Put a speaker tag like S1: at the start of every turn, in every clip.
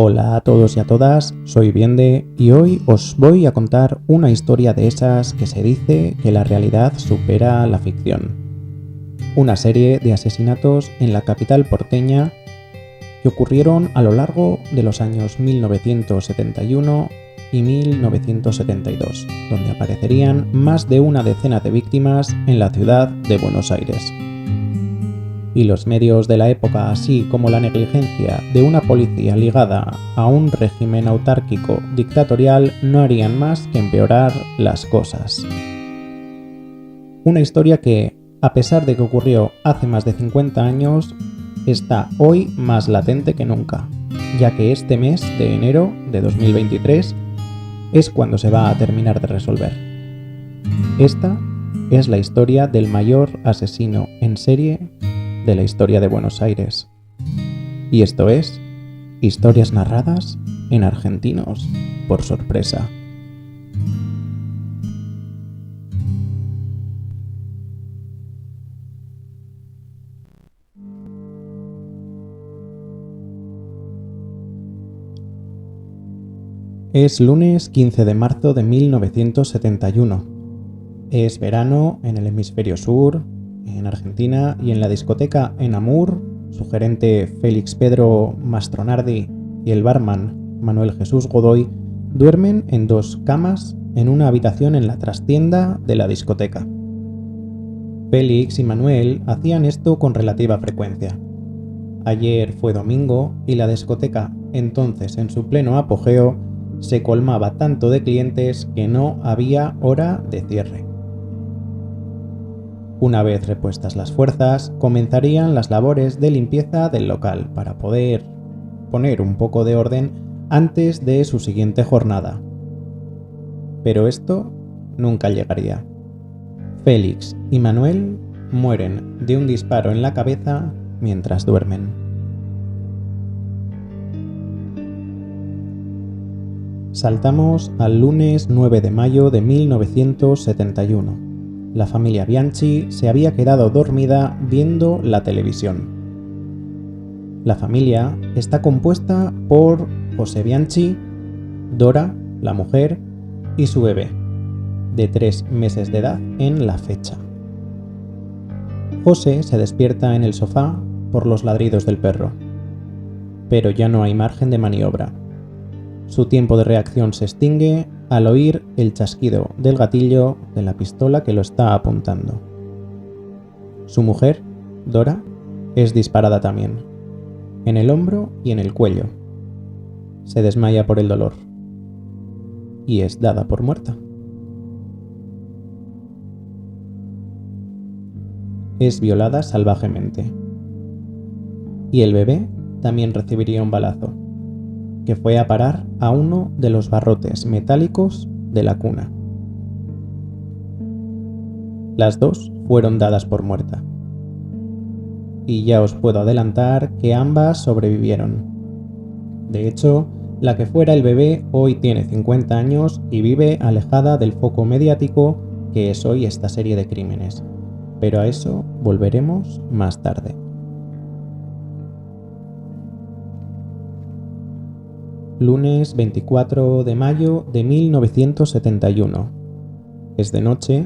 S1: Hola a todos y a todas, soy Biende y hoy os voy a contar una historia de esas que se dice que la realidad supera la ficción. Una serie de asesinatos en la capital porteña que ocurrieron a lo largo de los años 1971 y 1972, donde aparecerían más de una decena de víctimas en la ciudad de Buenos Aires. Y los medios de la época, así como la negligencia de una policía ligada a un régimen autárquico dictatorial, no harían más que empeorar las cosas. Una historia que, a pesar de que ocurrió hace más de 50 años, está hoy más latente que nunca, ya que este mes de enero de 2023 es cuando se va a terminar de resolver. Esta es la historia del mayor asesino en serie de la historia de Buenos Aires. Y esto es Historias narradas en Argentinos por sorpresa. Es lunes 15 de marzo de 1971. Es verano en el hemisferio sur, en Argentina, y en la discoteca Enamur, su gerente Félix Pedro Mastronardi y el barman Manuel Jesús Godoy duermen en dos camas en una habitación en la trastienda de la discoteca. Félix y Manuel hacían esto con relativa frecuencia. Ayer fue domingo y la discoteca, entonces en su pleno apogeo, se colmaba tanto de clientes que no había hora de cierre. Una vez repuestas las fuerzas, comenzarían las labores de limpieza del local para poder poner un poco de orden antes de su siguiente jornada. Pero esto nunca llegaría. Félix y Manuel mueren de un disparo en la cabeza mientras duermen. Saltamos al lunes 9 de mayo de 1971. La familia Bianchi se había quedado dormida viendo la televisión. La familia está compuesta por José Bianchi, Dora, la mujer, y su bebé, de 3 meses de edad en la fecha. José se despierta en el sofá por los ladridos del perro, pero ya no hay margen de maniobra. Su tiempo de reacción se extingue al oír el chasquido del gatillo de la pistola que lo está apuntando. Su mujer, Dora, es disparada también, en el hombro y en el cuello. Se desmaya por el dolor y es dada por muerta. Es violada salvajemente. Y el bebé también recibiría un balazo, que fue a parar a uno de los barrotes metálicos de la cuna. Las dos fueron dadas por muerta. Y ya os puedo adelantar que ambas sobrevivieron. De hecho, la que fuera el bebé hoy tiene 50 años y vive alejada del foco mediático que es hoy esta serie de crímenes. Pero a eso volveremos más tarde. Lunes 24 de mayo de 1971. Es de noche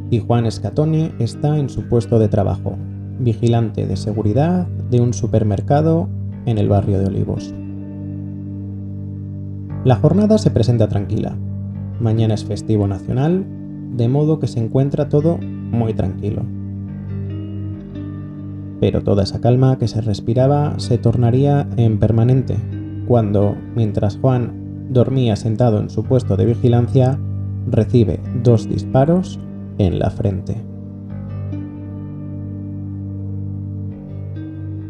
S1: y Juan Scatone está en su puesto de trabajo, vigilante de seguridad de un supermercado en el barrio de Olivos. La jornada se presenta tranquila. Mañana es festivo nacional, de modo que se encuentra todo muy tranquilo. Pero toda esa calma que se respiraba se tornaría en permanente cuando, mientras Juan dormía sentado en su puesto de vigilancia, recibe 2 disparos en la frente.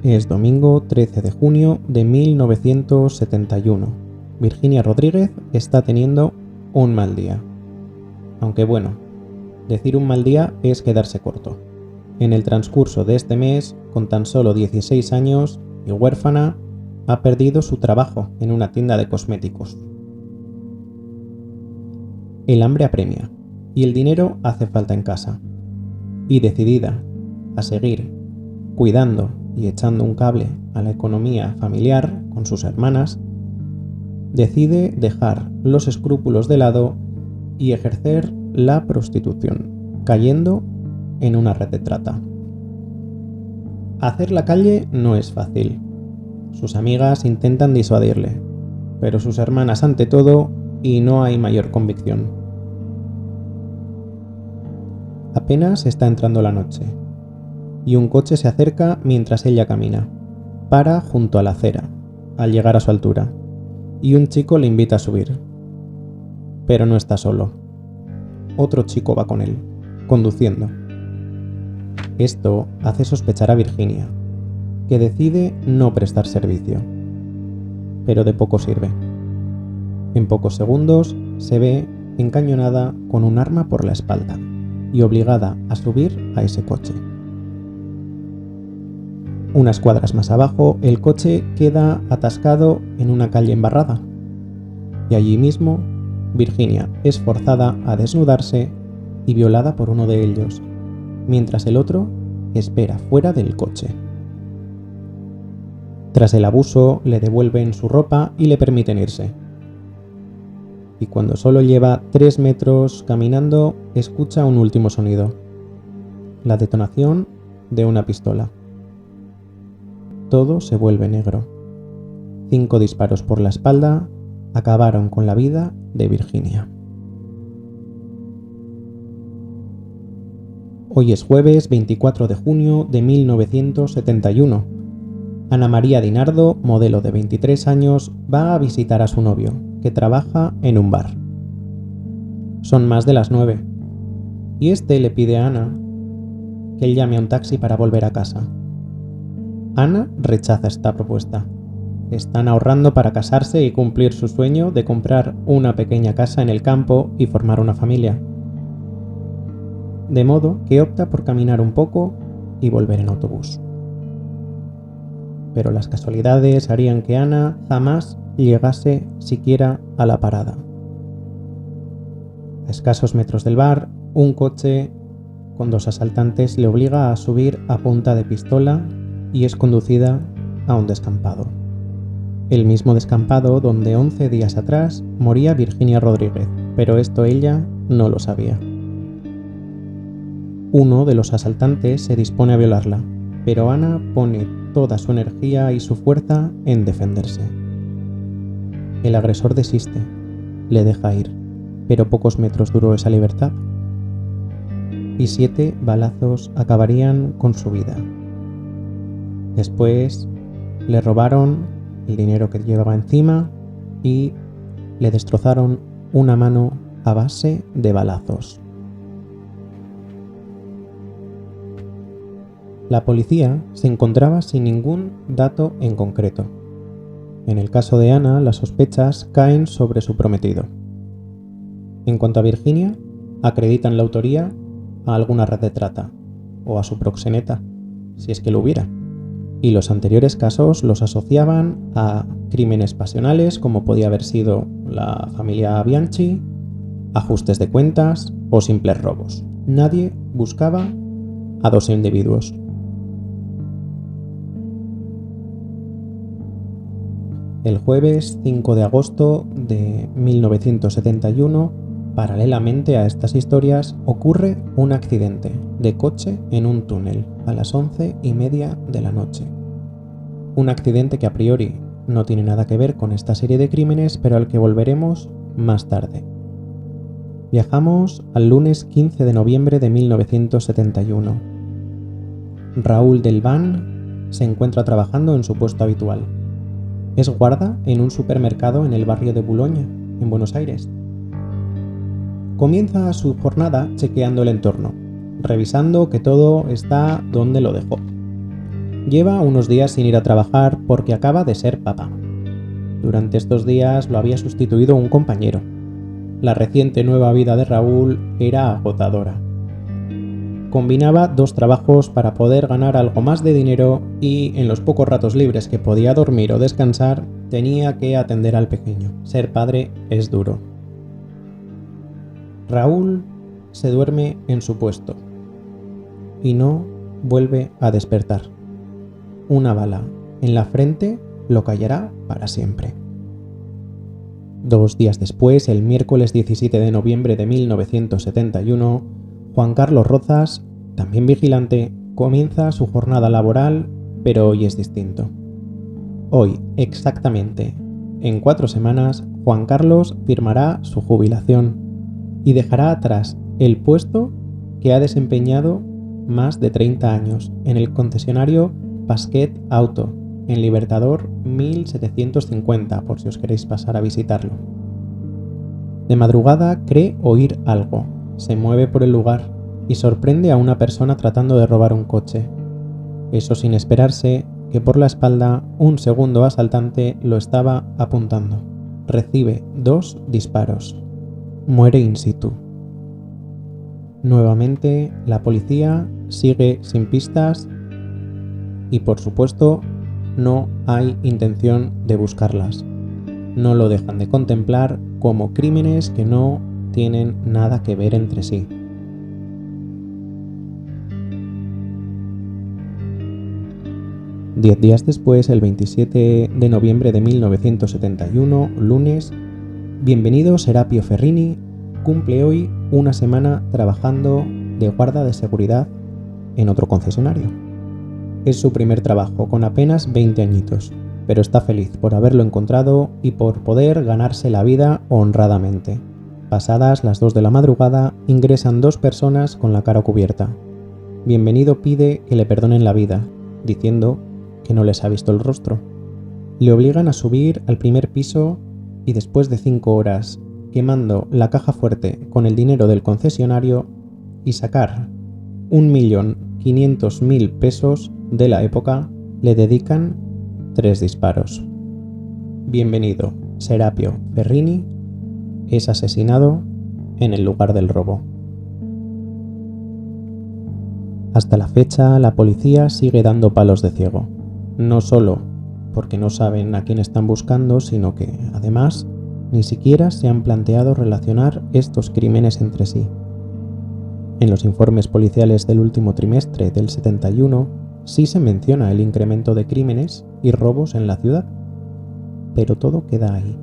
S1: Es domingo 13 de junio de 1971. Virginia Rodríguez está teniendo un mal día. Aunque bueno, decir un mal día es quedarse corto. En el transcurso de este mes, con tan solo 16 años y huérfana, ha perdido su trabajo en una tienda de cosméticos. El hambre apremia y el dinero hace falta en casa. Y decidida a seguir cuidando y echando un cable a la economía familiar con sus hermanas, decide dejar los escrúpulos de lado y ejercer la prostitución, cayendo en una red de trata. Hacer la calle no es fácil. Sus amigas intentan disuadirle, pero sus hermanas ante todo, y no hay mayor convicción. Apenas está entrando la noche, y un coche se acerca mientras ella camina. Para junto a la acera, al llegar a su altura, y un chico le invita a subir. Pero no está solo. Otro chico va con él, conduciendo. Esto hace sospechar a Virginia, que decide no prestar servicio. Pero de poco sirve. En pocos segundos se ve encañonada con un arma por la espalda y obligada a subir a ese coche. Unas cuadras más abajo, el coche queda atascado en una calle embarrada. Y allí mismo, Virginia es forzada a desnudarse y violada por uno de ellos, mientras el otro espera fuera del coche. Tras el abuso, le devuelven su ropa y le permiten irse. Y cuando solo lleva 3 metros caminando, escucha un último sonido: la detonación de una pistola. Todo se vuelve negro. 5 disparos por la espalda acabaron con la vida de Virginia. Hoy es jueves 24 de junio de 1971. Ana María Di Nardo, modelo de 23 años, va a visitar a su novio, que trabaja en un bar. Son más de las 9, y este le pide a Ana que él llame a un taxi para volver a casa. Ana rechaza esta propuesta. Están ahorrando para casarse y cumplir su sueño de comprar una pequeña casa en el campo y formar una familia. De modo que opta por caminar un poco y volver en autobús. Pero las casualidades harían que Ana jamás llegase siquiera a la parada. A escasos metros del bar, un coche con 2 asaltantes le obliga a subir a punta de pistola y es conducida a un descampado. El mismo descampado donde 11 días atrás moría Virginia Rodríguez, pero esto ella no lo sabía. Uno de los asaltantes se dispone a violarla, pero Ana pone toda su energía y su fuerza en defenderse. El agresor desiste, le deja ir, pero pocos metros duró esa libertad, y 7 balazos acabarían con su vida. Después le robaron el dinero que llevaba encima y le destrozaron una mano a base de balazos. La policía se encontraba sin ningún dato en concreto. En el caso de Ana, las sospechas caen sobre su prometido. En cuanto a Virginia, acreditan la autoría a alguna red de trata, o a su proxeneta, si es que lo hubiera. Y los anteriores casos los asociaban a crímenes pasionales, como podía haber sido la familia Bianchi, ajustes de cuentas o simples robos. Nadie buscaba a 2 individuos. El jueves 5 de agosto de 1971, paralelamente a estas historias, ocurre un accidente de coche en un túnel a las 11:30 de la noche. Un accidente que a priori no tiene nada que ver con esta serie de crímenes, pero al que volveremos más tarde. Viajamos al lunes 15 de noviembre de 1971. Raúl Delván se encuentra trabajando en su puesto habitual. Es guarda en un supermercado en el barrio de Boulogne, en Buenos Aires. Comienza su jornada chequeando el entorno, revisando que todo está donde lo dejó. Lleva unos días sin ir a trabajar porque acaba de ser papá. Durante estos días lo había sustituido un compañero. La reciente nueva vida de Raúl era agotadora. Combinaba 2 trabajos para poder ganar algo más de dinero y en los pocos ratos libres que podía dormir o descansar, tenía que atender al pequeño. Ser padre es duro. Raúl se duerme en su puesto y no vuelve a despertar. Una bala en la frente lo callará para siempre. 2 días después, el miércoles 17 de noviembre de 1971, Juan Carlos Rozas, también vigilante, comienza su jornada laboral, pero hoy es distinto. Hoy, exactamente, en 4 semanas, Juan Carlos firmará su jubilación y dejará atrás el puesto que ha desempeñado más de 30 años en el concesionario Pasquet Auto, en Libertador 1750, por si os queréis pasar a visitarlo. De madrugada cree oír algo, se mueve por el lugar y sorprende a una persona tratando de robar un coche. Eso sin esperarse que por la espalda un segundo asaltante lo estaba apuntando. Recibe 2 disparos. Muere in situ. Nuevamente, la policía sigue sin pistas y, por supuesto, no hay intención de buscarlas. No lo dejan de contemplar como crímenes que no tienen nada que ver entre sí. Diez días después, el 27 de noviembre de 1971, lunes, Bienvenido Serapio Ferrini cumple hoy una semana trabajando de guarda de seguridad en otro concesionario. Es su primer trabajo, con apenas 20 añitos, pero está feliz por haberlo encontrado y por poder ganarse la vida honradamente. Pasadas las 2 de la madrugada, ingresan 2 personas con la cara cubierta. Bienvenido pide que le perdonen la vida, diciendo que no les ha visto el rostro. Le obligan a subir al primer piso y después de 5 horas quemando la caja fuerte con el dinero del concesionario y sacar 1.500.000 pesos de la época, le dedican 3 disparos. Bienvenido Serapio Ferrini es asesinado en el lugar del robo. Hasta la fecha, la policía sigue dando palos de ciego. No solo porque no saben a quién están buscando, sino que, además, ni siquiera se han planteado relacionar estos crímenes entre sí. En los informes policiales del último trimestre del 71 sí se menciona el incremento de crímenes y robos en la ciudad, pero todo queda ahí.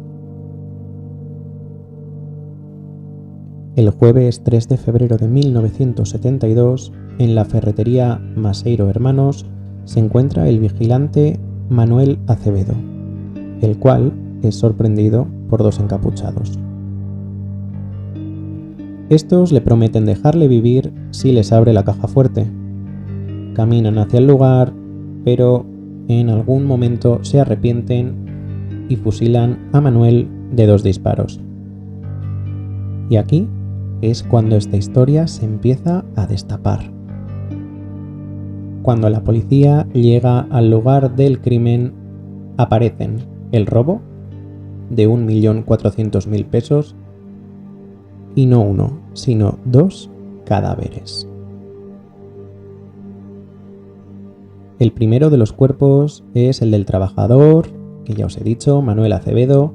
S1: El jueves 3 de febrero de 1972, en la ferretería Maseiro Hermanos, se encuentra el vigilante Manuel Acevedo, el cual es sorprendido por 2 encapuchados. Estos le prometen dejarle vivir si les abre la caja fuerte. Caminan hacia el lugar, pero en algún momento se arrepienten y fusilan a Manuel de 2 disparos. Y aquí es cuando esta historia se empieza a destapar. Cuando la policía llega al lugar del crimen, aparecen el robo de 1.400.000 pesos y no 1, sino 2 cadáveres. El primero de los cuerpos es el del trabajador, que ya os he dicho, Manuel Acevedo,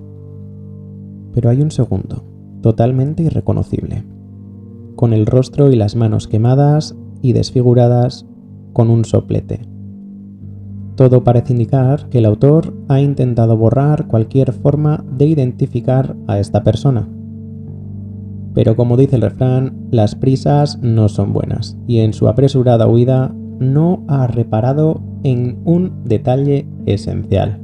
S1: pero hay un segundo, totalmente irreconocible, con el rostro y las manos quemadas y desfiguradas con un soplete. Todo parece indicar que el autor ha intentado borrar cualquier forma de identificar a esta persona. Pero como dice el refrán, las prisas no son buenas, y en su apresurada huida no ha reparado en un detalle esencial.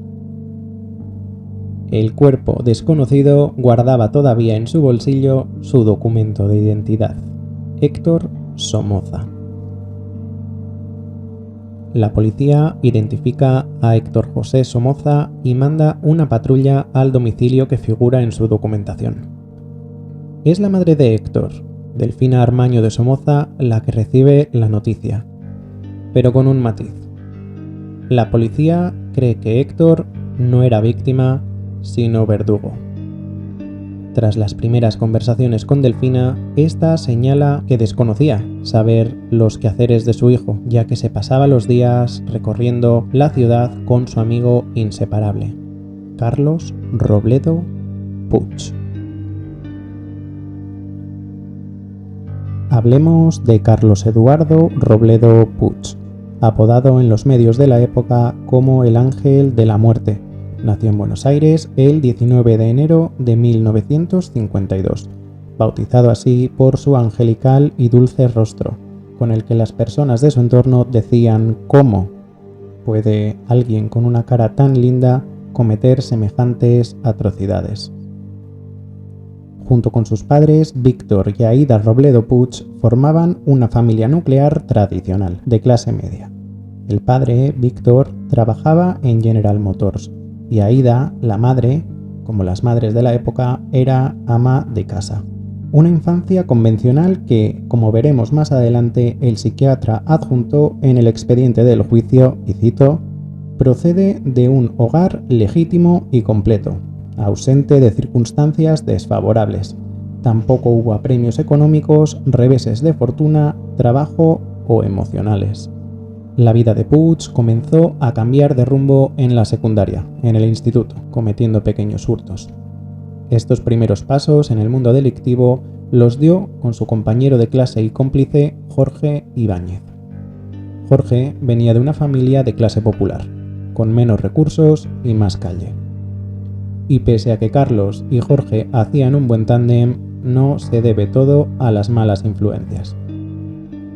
S1: El cuerpo desconocido guardaba todavía en su bolsillo su documento de identidad, Héctor Somoza. La policía identifica a Héctor José Somoza y manda una patrulla al domicilio que figura en su documentación. Es la madre de Héctor, Delfina Armaño de Somoza, la que recibe la noticia, pero con un matiz. La policía cree que Héctor no era víctima, sino verdugo. Tras las primeras conversaciones con Delfina, esta señala que desconocía saber los quehaceres de su hijo, ya que se pasaba los días recorriendo la ciudad con su amigo inseparable, Carlos Robledo Puig. Hablemos de Carlos Eduardo Robledo Puig, apodado en los medios de la época como el Ángel de la Muerte, nació en Buenos Aires el 19 de enero de 1952, bautizado así por su angelical y dulce rostro, con el que las personas de su entorno decían: ¿cómo puede alguien con una cara tan linda cometer semejantes atrocidades? Junto con sus padres, Víctor y Aída Robledo Puig formaban una familia nuclear tradicional, de clase media. El padre, Víctor, trabajaba en General Motors y Aída, la madre, como las madres de la época, era ama de casa. Una infancia convencional que, como veremos más adelante, el psiquiatra adjuntó en el expediente del juicio, y cito: procede de un hogar legítimo y completo, ausente de circunstancias desfavorables. Tampoco hubo apremios económicos, reveses de fortuna, trabajo o emocionales. La vida de Puig comenzó a cambiar de rumbo en la secundaria, en el instituto, cometiendo pequeños hurtos. Estos primeros pasos en el mundo delictivo los dio con su compañero de clase y cómplice Jorge Ibáñez. Jorge venía de una familia de clase popular, con menos recursos y más calle. Y pese a que Carlos y Jorge hacían un buen tándem, no se debe todo a las malas influencias.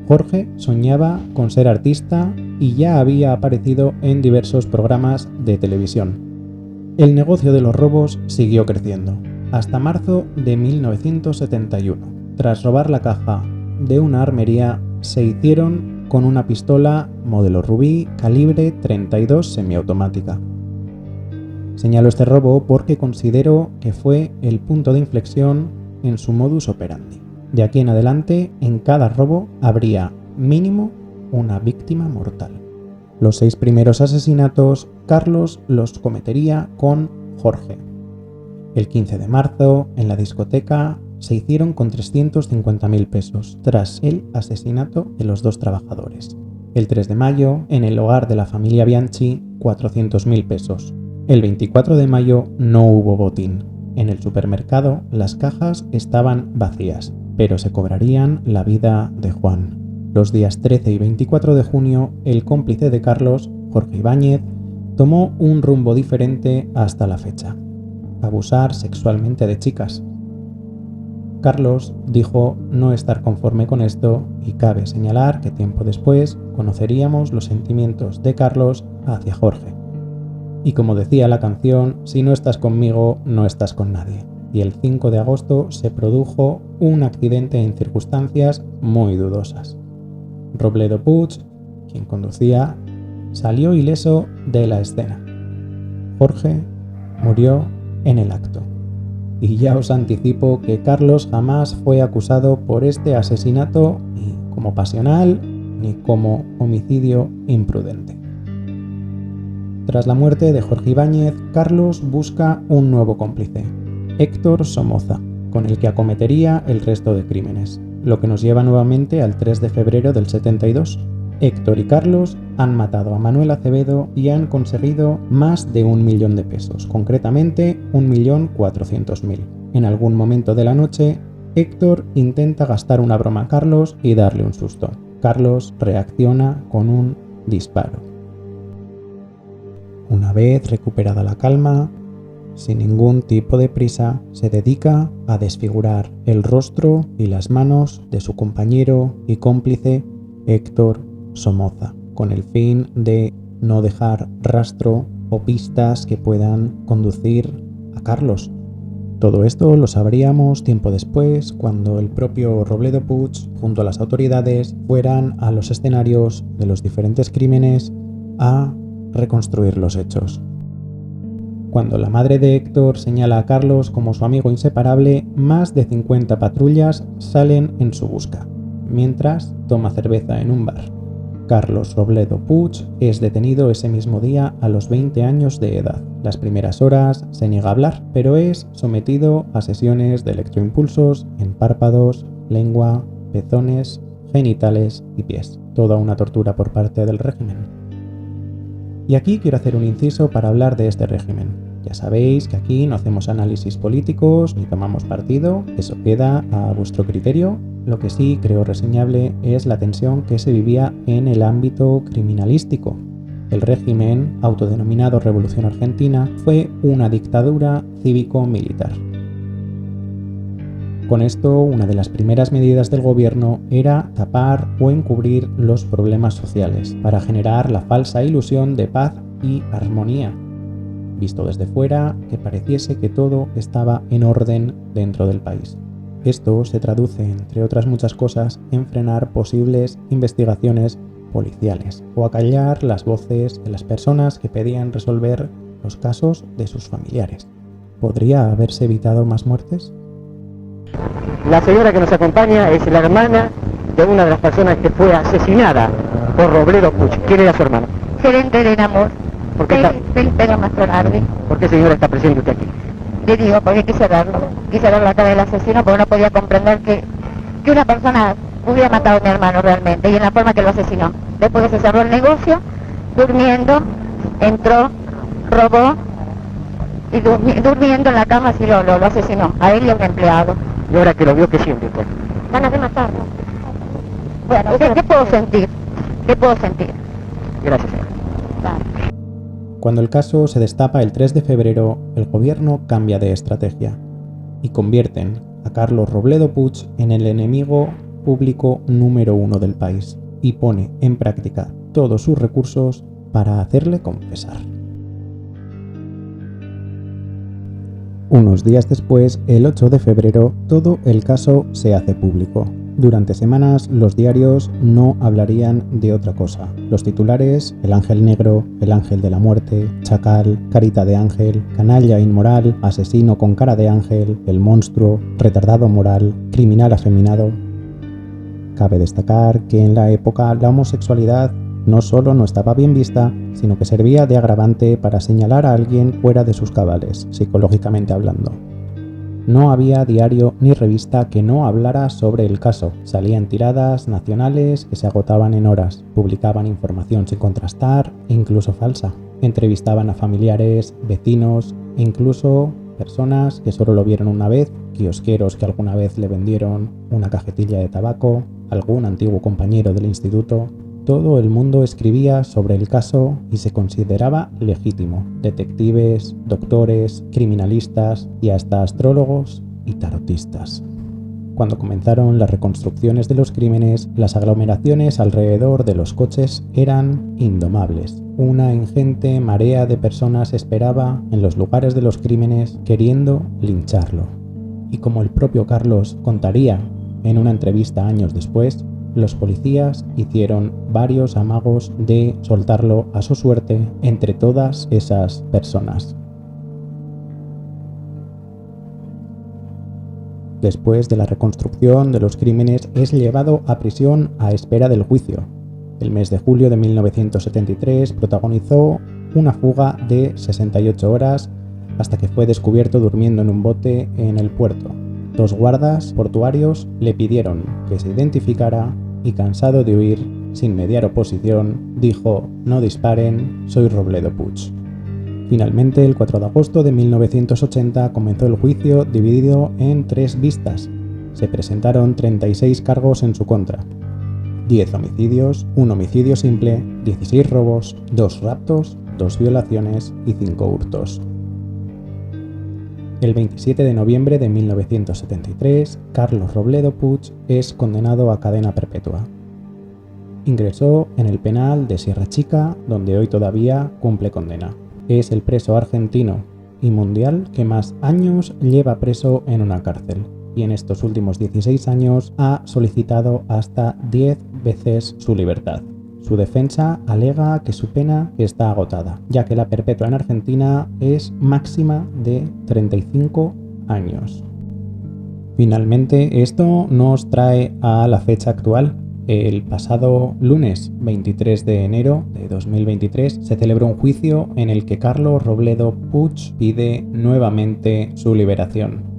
S1: Jorge soñaba con ser artista y ya había aparecido en diversos programas de televisión. El negocio de los robos siguió creciendo, hasta marzo de 1971. Tras robar la caja de una armería, se hicieron con una pistola modelo Rubí calibre 32 semiautomática. Señalo este robo porque considero que fue el punto de inflexión en su modus operandi. De aquí en adelante, en cada robo habría mínimo una víctima mortal. Los 6 primeros asesinatos, Carlos los cometería con Jorge. El 15 de marzo, en la discoteca, se hicieron con 350.000 pesos, tras el asesinato de los 2 trabajadores. El 3 de mayo, en el hogar de la familia Bianchi, 400.000 pesos. El 24 de mayo no hubo botín. En el supermercado, las cajas estaban vacías, pero se cobrarían la vida de Juan. Los días 13 y 24 de junio, el cómplice de Carlos, Jorge Ibáñez, tomó un rumbo diferente hasta la fecha: abusar sexualmente de chicas. Carlos dijo no estar conforme con esto, y cabe señalar que tiempo después conoceríamos los sentimientos de Carlos hacia Jorge. Y como decía la canción, si no estás conmigo, no estás con nadie. Y el 5 de agosto se produjo un accidente en circunstancias muy dudosas. Robledo Puig, quien conducía, salió ileso de la escena. Jorge murió en el acto. Y ya os anticipo que Carlos jamás fue acusado por este asesinato ni como pasional ni como homicidio imprudente. Tras la muerte de Jorge Ibáñez, Carlos busca un nuevo cómplice, Héctor Somoza, con el que acometería el resto de crímenes, lo que nos lleva nuevamente al 3 de febrero del 72. Héctor y Carlos han matado a Manuel Acevedo y han conseguido más de 1 millón de pesos, concretamente 1.400.000. En algún momento de la noche, Héctor intenta gastar una broma a Carlos y darle un susto. Carlos reacciona con un disparo. Una vez recuperada la calma, sin ningún tipo de prisa, se dedica a desfigurar el rostro y las manos de su compañero y cómplice Héctor Somoza, con el fin de no dejar rastro o pistas que puedan conducir a Carlos. Todo esto lo sabríamos tiempo después, cuando el propio Robledo Puig, junto a las autoridades, fueran a los escenarios de los diferentes crímenes a reconstruir los hechos. Cuando la madre de Héctor señala a Carlos como su amigo inseparable, más de 50 patrullas salen en su busca, mientras toma cerveza en un bar. Carlos Robledo Puig es detenido ese mismo día a los 20 años de edad. Las primeras horas se niega a hablar, pero es sometido a sesiones de electroimpulsos en párpados, lengua, pezones, genitales y pies. Toda una tortura por parte del régimen. Y aquí quiero hacer un inciso para hablar de este régimen. Ya sabéis que aquí no hacemos análisis políticos ni tomamos partido, eso queda a vuestro criterio. Lo que sí creo reseñable es la tensión que se vivía en el ámbito criminalístico. El régimen, autodenominado Revolución Argentina, fue una dictadura cívico-militar. Con esto, una de las primeras medidas del gobierno era tapar o encubrir los problemas sociales para generar la falsa ilusión de paz y armonía, visto desde fuera que pareciese que todo estaba en orden dentro del país. Esto se traduce, entre otras muchas cosas, en frenar posibles investigaciones policiales o acallar las voces de las personas que pedían resolver los casos de sus familiares. ¿Podría haberse evitado más muertes?
S2: La señora que nos acompaña es la hermana de una de las personas que fue asesinada por Robledo Puch. ¿Quién era su hermano?
S3: Gerente del amor.
S2: ¿Por qué,
S3: Felipe Gómez Tonardi.
S2: ¿Por qué, señora, está presente usted aquí?
S3: Le digo, porque quise verlo. Quise ver la cara del asesino porque no podía comprender que una persona hubiera matado a mi hermano realmente y en la forma que lo asesinó. Después que se cerró el negocio, durmiendo, entró, robó y durmiendo en la cama así lo asesinó. A él y a un empleado.
S2: Y ahora que lo vio, ¿qué siente usted?
S3: Ganas de matarlo. Bueno, ¿qué puedo sentir? ¿Qué puedo sentir?
S2: Gracias, señora.
S3: Vale.
S1: Cuando el caso se destapa el 3 de febrero, el gobierno cambia de estrategia y convierten a Carlos Robledo Puch en el enemigo público número 1 del país y pone en práctica todos sus recursos para hacerle confesar. Unos días después, el 8 de febrero, todo el caso se hace público. Durante semanas, los diarios no hablarían de otra cosa. Los titulares: el ángel negro, el ángel de la muerte, chacal, carita de ángel, canalla inmoral, asesino con cara de ángel, el monstruo, retardado moral, criminal afeminado. Cabe destacar que en la época la homosexualidad no solo no estaba bien vista, sino que servía de agravante para señalar a alguien fuera de sus cabales, psicológicamente hablando. No había diario ni revista que no hablara sobre el caso. Salían tiradas nacionales que se agotaban en horas, publicaban información sin contrastar e incluso falsa. Entrevistaban a familiares, vecinos e incluso personas que solo lo vieron una vez, kiosqueros que alguna vez le vendieron una cajetilla de tabaco, algún antiguo compañero del instituto. Todo el mundo escribía sobre el caso y se consideraba legítimo. Detectives, doctores, criminalistas y hasta astrólogos y tarotistas. Cuando comenzaron las reconstrucciones de los crímenes, las aglomeraciones alrededor de los coches eran indomables. Una ingente marea de personas esperaba en los lugares de los crímenes queriendo lincharlo. Y como el propio Carlos contaría en una entrevista años después, los policías hicieron varios amagos de soltarlo a su suerte entre todas esas personas. Después de la reconstrucción de los crímenes, es llevado a prisión a espera del juicio. El mes de julio de 1973 protagonizó una fuga de 68 horas hasta que fue descubierto durmiendo en un bote en el puerto. Dos guardas portuarios le pidieron que se identificara y, cansado de huir sin mediar oposición, dijo: «No disparen, soy Robledo Puch». Finalmente, el 4 de agosto de 1980 comenzó el juicio dividido en 3 vistas. Se presentaron 36 cargos en su contra: 10 homicidios, 1 homicidio simple, 16 robos, 2 raptos, 2 violaciones y 5 hurtos. El 27 de noviembre de 1973, Carlos Robledo Puch es condenado a cadena perpetua. Ingresó en el penal de Sierra Chica, donde hoy todavía cumple condena. Es el preso argentino y mundial que más años lleva preso en una cárcel, y en estos últimos 16 años ha solicitado hasta 10 veces su libertad. Su defensa alega que su pena está agotada, ya que la perpetua en Argentina es máxima de 35 años. Finalmente, esto nos trae a la fecha actual. El pasado lunes 23 de enero de 2023 se celebró un juicio en el que Carlos Robledo Puch pide nuevamente su liberación.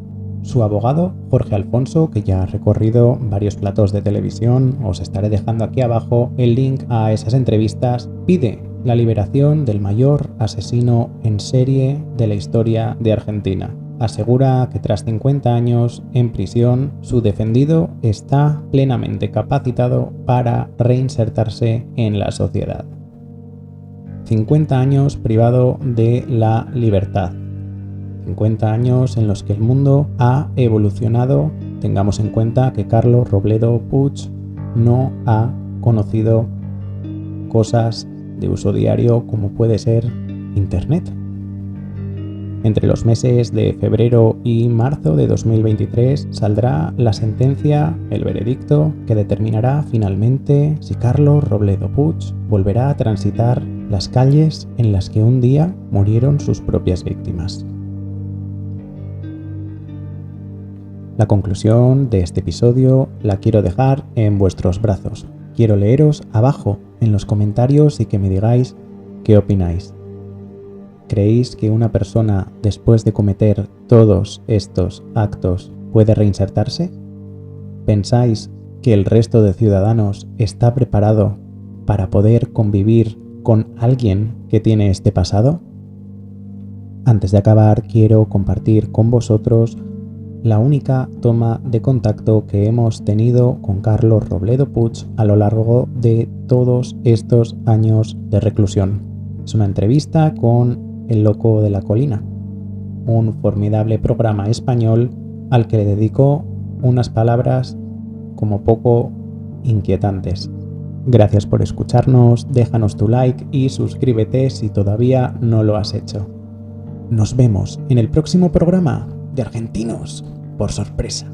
S1: Su abogado, Jorge Alfonso, que ya ha recorrido varios platos de televisión, os estaré dejando aquí abajo el link a esas entrevistas, pide la liberación del mayor asesino en serie de la historia de Argentina. Asegura que tras 50 años en prisión, su defendido está plenamente capacitado para reinsertarse en la sociedad. 50 años privado de la libertad. 50 años en los que el mundo ha evolucionado. Tengamos en cuenta que Carlos Robledo Puig no ha conocido cosas de uso diario como puede ser Internet. Entre los meses de febrero y marzo de 2023 saldrá la sentencia, el veredicto, que determinará finalmente si Carlos Robledo Puig volverá a transitar las calles en las que un día murieron sus propias víctimas. La conclusión de este episodio la quiero dejar en vuestros brazos. Quiero leeros abajo en los comentarios y que me digáis qué opináis. ¿Creéis que una persona, después de cometer todos estos actos, puede reinsertarse? ¿Pensáis que el resto de ciudadanos está preparado para poder convivir con alguien que tiene este pasado? Antes de acabar, quiero compartir con vosotros la única toma de contacto que hemos tenido con Carlos Robledo Puig a lo largo de todos estos años de reclusión. Es una entrevista con El Loco de la Colina, un formidable programa español al que le dedico unas palabras como poco inquietantes. Gracias por escucharnos, déjanos tu like y suscríbete si todavía no lo has hecho. Nos vemos en el próximo programa de Argentinos por sorpresa.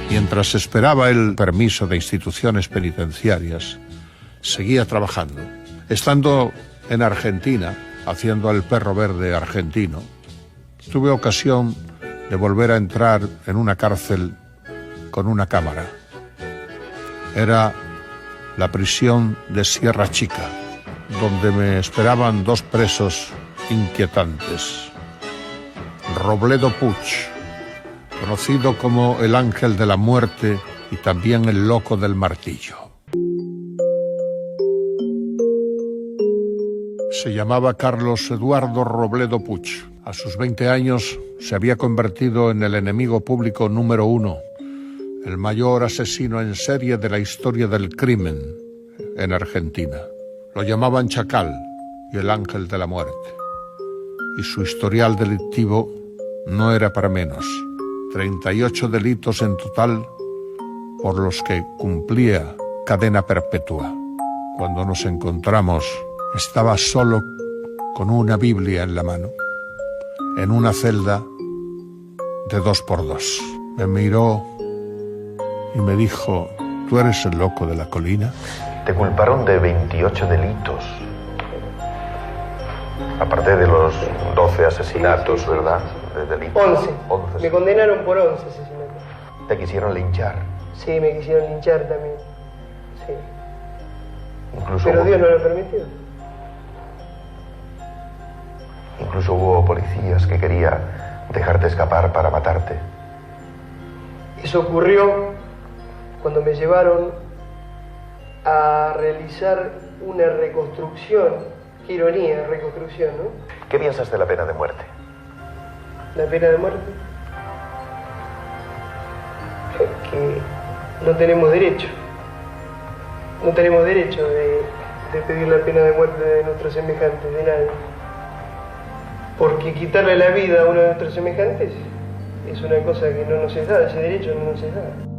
S4: Mientras esperaba el permiso de instituciones penitenciarias, seguía trabajando. Estando en Argentina, haciendo el perro verde argentino, tuve ocasión de volver a entrar en una cárcel con una cámara. Era la prisión de Sierra Chica, donde me esperaban dos presos inquietantes. Robledo Puig, conocido como el Ángel de la Muerte y también el Loco del Martillo. Se llamaba Carlos Eduardo Robledo Puig. A sus 20 años se había convertido en el enemigo público número 1, el mayor asesino en serie de la historia del crimen en Argentina. Lo llamaban Chacal y el Ángel de la Muerte. Y su historial delictivo no era para menos. 38 delitos en total, por los que cumplía cadena perpetua. Cuando nos encontramos, estaba solo con una Biblia en la mano, en una celda de 2x2. Me miró y me dijo: ¿tú eres el loco de la colina?
S5: Te culparon de 28 delitos. Aparte de los 12 asesinatos, sí, ¿verdad? De delitos.
S6: 11. Me condenaron por 11 asesinatos.
S5: ¿Te quisieron linchar?
S6: Sí, me quisieron linchar también. Sí.
S5: Incluso
S6: pero Dios no lo permitió.
S5: Incluso hubo policías que querían dejarte escapar para matarte.
S6: Eso ocurrió cuando me llevaron a realizar una reconstrucción. Qué ironía, reconstrucción, ¿no?
S5: ¿Qué piensas de la pena de muerte?
S6: La pena de muerte. Es que no tenemos derecho. No tenemos derecho de pedir la pena de muerte de nuestros semejantes, de nadie. Porque quitarle la vida a uno de nuestros semejantes es una cosa que no nos es dada, ese derecho no nos es dado.